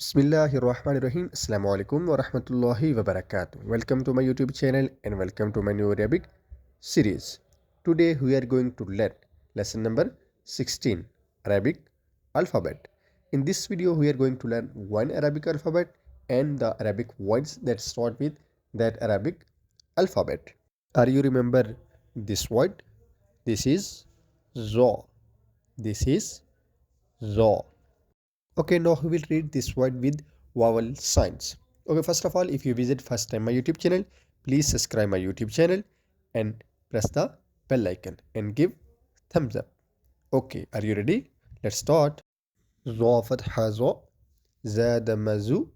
Bismillahirrahmanirrahim. Assalamu alaikum wa rahmatullahi wa barakatuh. Welcome to my YouTube channel and welcome to my new Arabic series. Today we are going to learn lesson number 16, Arabic alphabet. In this video we are going to learn one Arabic alphabet and the Arabic words that start with that Arabic alphabet. Are you remember this word? This is zo. This is zo. Okay, now we will read this word with vowel signs. Okay, first of all, if you visit first time my YouTube channel, please subscribe my YouTube channel and press the bell icon and give thumbs up. Okay, are you ready? Let's start. ظا فتحة ظا زاد مزو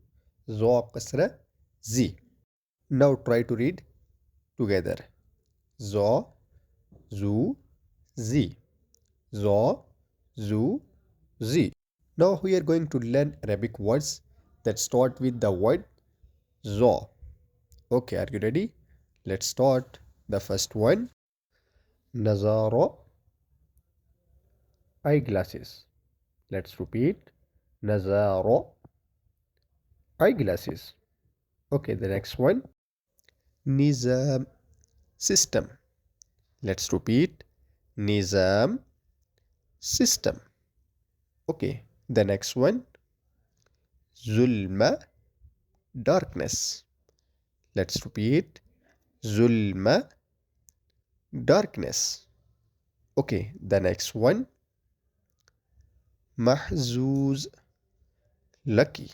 ظا قسرة زي. Now try to read together. ظا زو زي ظا زو زي. Now we are going to learn Arabic words that start with the word za. Okay, are you ready? Let's start. The first one, Nazara, eyeglasses. Let's repeat. Nazara, eyeglasses. Okay, the next one, Nizam, system. Let's repeat. Nizam, system. Okay, the next one, Zulma, darkness. Let's repeat. Zulma, darkness. Okay, the next one, Mahzuz, lucky.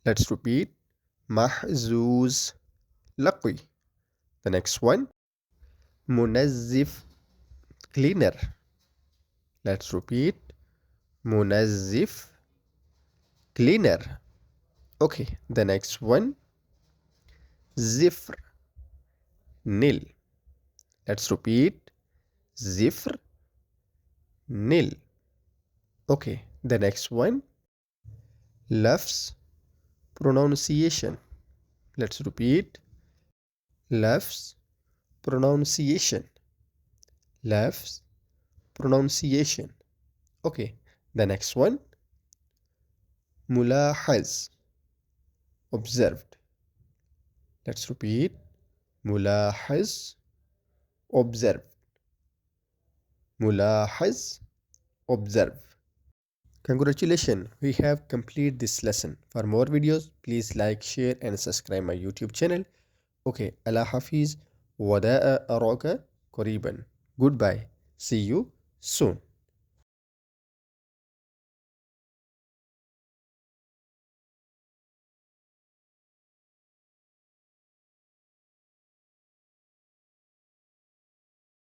Let's repeat. Mahzuz, lucky. The next one, Munazzif, cleaner. Let's repeat. Munazzif, cleaner. Okay, the next one, Zifr, nil. Let's repeat. Zifr, nil. Okay, the next one, Lafz, pronunciation. Let's repeat. Lafz, pronunciation. Lafz, pronunciation. Okay, the next one, Mulahaz, observed. Let's repeat. Mulahaz, observe. Mulahaz, observe. Congratulations, we have completed this lesson. For more videos, please like, share and subscribe my YouTube channel. Okay, Allah Hafiz, wada'a araka qariban. Goodbye. See you soon.